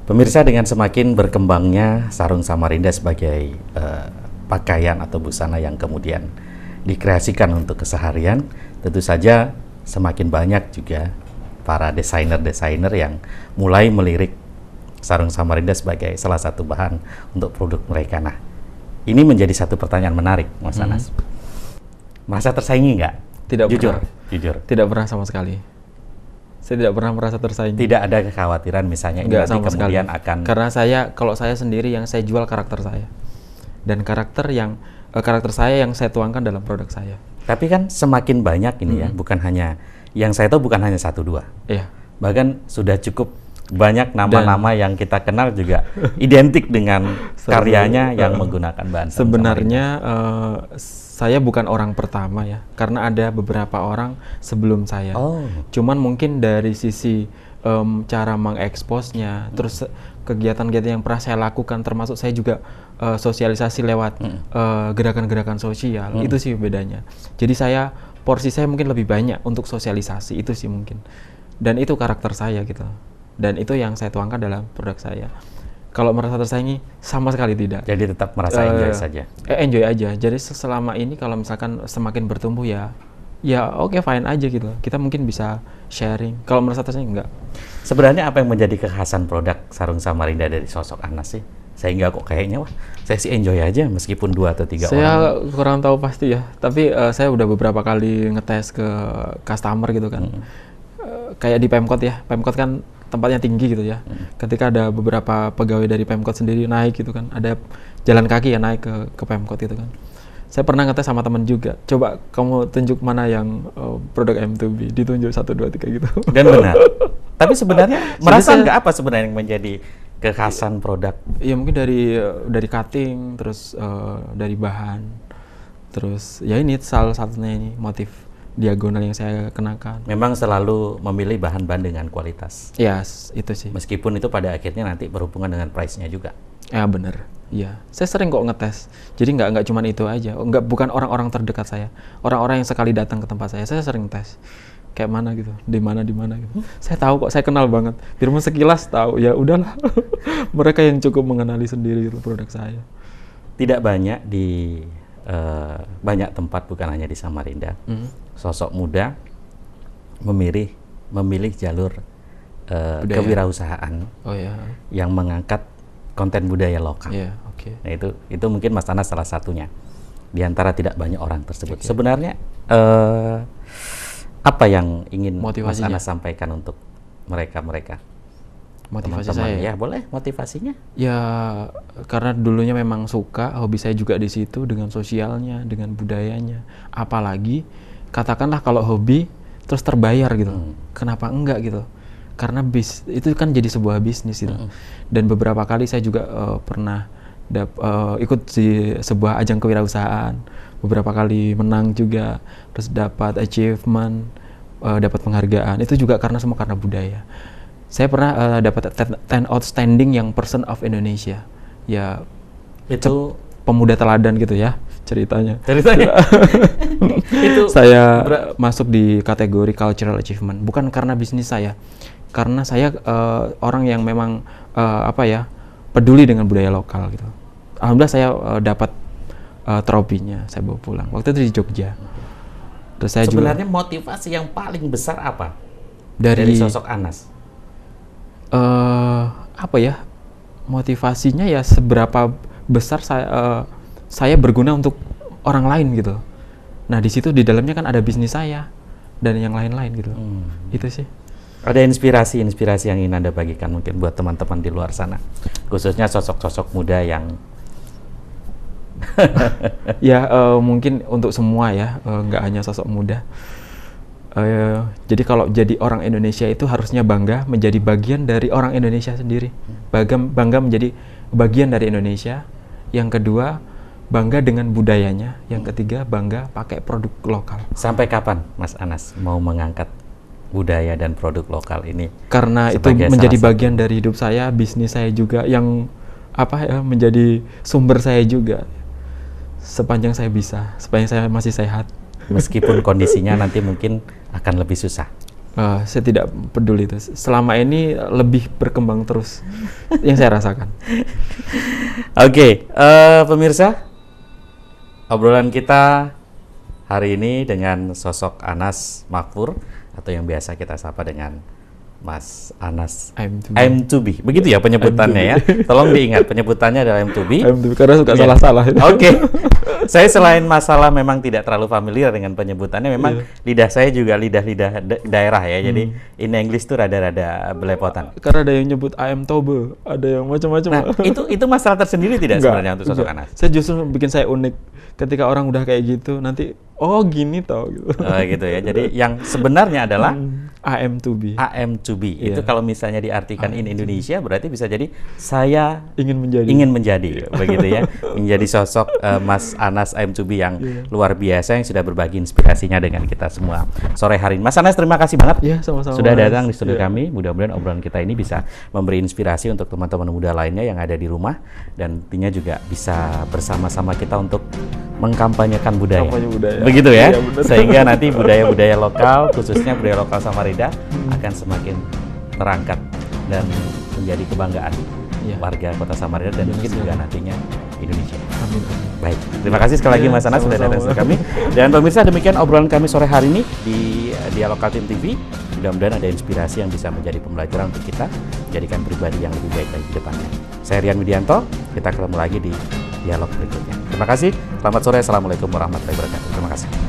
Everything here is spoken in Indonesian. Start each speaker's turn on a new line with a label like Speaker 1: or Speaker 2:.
Speaker 1: Pemirsa, dengan semakin berkembangnya sarung Samarinda sebagai pakaian atau busana yang kemudian dikreasikan untuk keseharian, tentu saja semakin banyak juga para desainer-desainer yang mulai melirik sarung Samarinda sebagai salah satu bahan untuk produk mereka. Nah, ini menjadi satu pertanyaan menarik, Mas Anas. Merasa tersaingi nggak?
Speaker 2: Tidak
Speaker 1: Jujur,
Speaker 2: pernah.
Speaker 1: jujur.
Speaker 2: Tidak pernah sama sekali. Saya tidak pernah merasa tersaingi.
Speaker 1: Tidak ada kekhawatiran misalnya ini nanti kemudian akan...
Speaker 2: Karena kalau saya sendiri yang saya jual karakter saya. Dan karakter saya yang saya tuangkan dalam produk saya.
Speaker 1: Tapi kan semakin banyak ini ya, bukan hanya, yang saya tahu bukan hanya 1-2.
Speaker 2: Iya.
Speaker 1: Bahkan sudah cukup banyak nama-nama yang kita kenal juga identik dengan karyanya yang menggunakan bahan sarung
Speaker 2: sebenarnya saya bukan orang pertama ya, karena ada beberapa orang sebelum saya. Cuman mungkin dari sisi cara mengeksposnya, terus kegiatan-kegiatan yang pernah saya lakukan, termasuk saya juga sosialisasi lewat gerakan-gerakan sosial, itu sih bedanya. Jadi porsi saya mungkin lebih banyak untuk sosialisasi, itu sih mungkin. Dan itu karakter saya gitu. Dan itu yang saya tuangkan dalam produk saya. Kalau merasa tersaingi, sama sekali tidak.
Speaker 1: Jadi tetap merasa enjoy saja?
Speaker 2: Enjoy aja. Jadi selama ini kalau misalkan semakin bertumbuh ya oke, fine aja gitu. Kita mungkin bisa sharing. Kalau merasa tersaingi, enggak.
Speaker 1: Sebenarnya apa yang menjadi kekhasan produk sarung Samarinda dari sosok Anas sih? Sehingga kok kayaknya, saya sih enjoy aja meskipun 2 atau 3 orang.
Speaker 2: Saya kurang tahu pasti ya. Tapi saya udah beberapa kali ngetes ke customer gitu kan. Kayak di Pemkot ya. Pemkot kan tempatnya tinggi gitu ya. Ketika ada beberapa pegawai dari Pemkot sendiri naik gitu kan, ada jalan kaki ya naik ke Pemkot gitu kan. Saya pernah ngetes sama teman juga. Coba kamu tunjuk mana yang produk M2B, ditunjuk 1, 2, 3 gitu.
Speaker 1: Dan benar. Tapi sebenarnya merasa nggak apa sebenarnya yang menjadi kekhasan produk?
Speaker 2: Ya mungkin dari cutting, terus dari bahan, terus ya ini salah satunya ini motif diagonal yang saya kenakan.
Speaker 1: Memang selalu memilih bahan-bahan dengan kualitas.
Speaker 2: Ya, itu sih.
Speaker 1: Meskipun itu pada akhirnya nanti berhubungan dengan price-nya juga.
Speaker 2: Ya benar. Iya. Saya sering kok ngetes. Jadi nggak cuma itu aja. Bukan orang-orang terdekat saya. Orang-orang yang sekali datang ke tempat saya sering tes. Kayak mana gitu, di mana gitu. Saya tahu kok, saya kenal banget. Biarpun sekilas tahu, ya udahlah. Mereka yang cukup mengenali sendiri gitu produk saya.
Speaker 1: Tidak banyak di banyak tempat, bukan hanya di Samarinda, sosok muda memilih jalur kewirausahaan yang mengangkat konten budaya lokal. Nah, itu mungkin Mas Anas salah satunya di antara tidak banyak orang tersebut. Sebenarnya apa yang ingin Mas Anas sampaikan untuk mereka?
Speaker 2: Motivasi
Speaker 1: teman-teman
Speaker 2: saya
Speaker 1: ya, boleh motivasinya?
Speaker 2: Ya karena dulunya memang suka, hobi saya juga di situ dengan sosialnya, dengan budayanya. Apalagi katakanlah kalau hobi terus terbayar gitu, kenapa enggak gitu? Karena itu kan jadi sebuah bisnis gitu. Dan beberapa kali saya juga pernah ikut di sebuah ajang kewirausahaan, beberapa kali menang juga, terus dapat achievement, dapat penghargaan. Itu juga semua karena budaya. Saya pernah dapat 10 outstanding yang person of Indonesia. Ya,
Speaker 1: itu
Speaker 2: pemuda teladan gitu ya ceritanya.
Speaker 1: Itu
Speaker 2: saya masuk di kategori cultural achievement. Bukan karena bisnis saya, karena saya orang yang memang peduli dengan budaya lokal gitu. Alhamdulillah saya dapat tropinya, saya bawa pulang. Waktu itu di Jogja. Terus saya
Speaker 1: sebenarnya motivasi yang paling besar apa
Speaker 2: dari
Speaker 1: sosok Anas?
Speaker 2: Motivasinya ya seberapa besar saya berguna untuk orang lain gitu. Nah di situ di dalamnya kan ada bisnis saya dan yang lain-lain gitu. Itu sih.
Speaker 1: Ada inspirasi yang ingin Anda bagikan mungkin buat teman-teman di luar sana, khususnya sosok-sosok muda yang
Speaker 2: mungkin untuk semua ya, nggak hanya sosok muda. Jadi kalau jadi orang Indonesia itu harusnya bangga menjadi bagian dari orang Indonesia sendiri. Bangga menjadi bagian dari Indonesia. Yang kedua, bangga dengan budayanya. Yang ketiga, bangga pakai produk lokal.
Speaker 1: Sampai kapan Mas Anas mau mengangkat budaya dan produk lokal ini?
Speaker 2: Karena itu menjadi bagian dari hidup saya, bisnis saya juga, yang menjadi sumber saya juga. Sepanjang saya bisa, sepanjang saya masih sehat.
Speaker 1: Meskipun kondisinya nanti mungkin akan lebih susah.
Speaker 2: Saya tidak peduli itu. Selama ini lebih berkembang terus yang saya rasakan.
Speaker 1: Oke, pemirsa, obrolan kita hari ini dengan sosok Anas Makfur atau yang biasa kita sapa dengan Mas Anas M2B. Begitu ya penyebutannya ya. Tolong diingat penyebutannya adalah M2B.
Speaker 2: M2B karena suka salah-salah.
Speaker 1: Oke. Saya selain masalah memang tidak terlalu familiar dengan penyebutannya, memang lidah saya juga lidah-lidah daerah ya. Jadi in English tuh rada-rada belepotan.
Speaker 2: Karena ada yang nyebut AM Tobe, ada yang macam-macam.
Speaker 1: Nah, itu masalah tersendiri tidak sebenarnya untuk sosok Anas?
Speaker 2: Saya justru bikin saya unik ketika orang udah kayak gitu, nanti oh gini tau gitu.
Speaker 1: Gitu ya. Jadi yang sebenarnya adalah
Speaker 2: AM2B.
Speaker 1: AM2B. Itu kalau misalnya diartikan in Indonesia berarti bisa jadi saya
Speaker 2: ingin menjadi.
Speaker 1: Begitu ya. Menjadi sosok Mas Anas AM2B yang luar biasa yang sudah berbagi inspirasinya dengan kita semua sore hari ini. Mas Anas, terima kasih banget
Speaker 2: sama-sama
Speaker 1: sudah datang di studio kami. Mudah-mudahan obrolan kita ini bisa memberi inspirasi untuk teman-teman muda lainnya yang ada di rumah, dan tentunya juga bisa bersama-sama kita untuk mengkampanyekan budaya. Begitu ya. Sehingga nanti budaya-budaya lokal, khususnya budaya lokal Samarinda akan semakin terangkat dan menjadi kebanggaan warga Kota Samarinda dan mungkin juga nantinya Indonesia.
Speaker 2: Amin.
Speaker 1: Baik, terima kasih sekali lagi Mas Anas sudah datang ke kami. Dan pemirsa, demikian obrolan kami sore hari ini di Dialog Kaltim TV. Mudah-mudahan ada inspirasi yang bisa menjadi pembelajaran untuk kita, menjadikan pribadi yang lebih baik lagi ke depannya. Saya Rian Widianto, kita ketemu lagi di dialog berikutnya. Terima kasih, selamat sore, assalamualaikum warahmatullahi wabarakatuh. Terima kasih.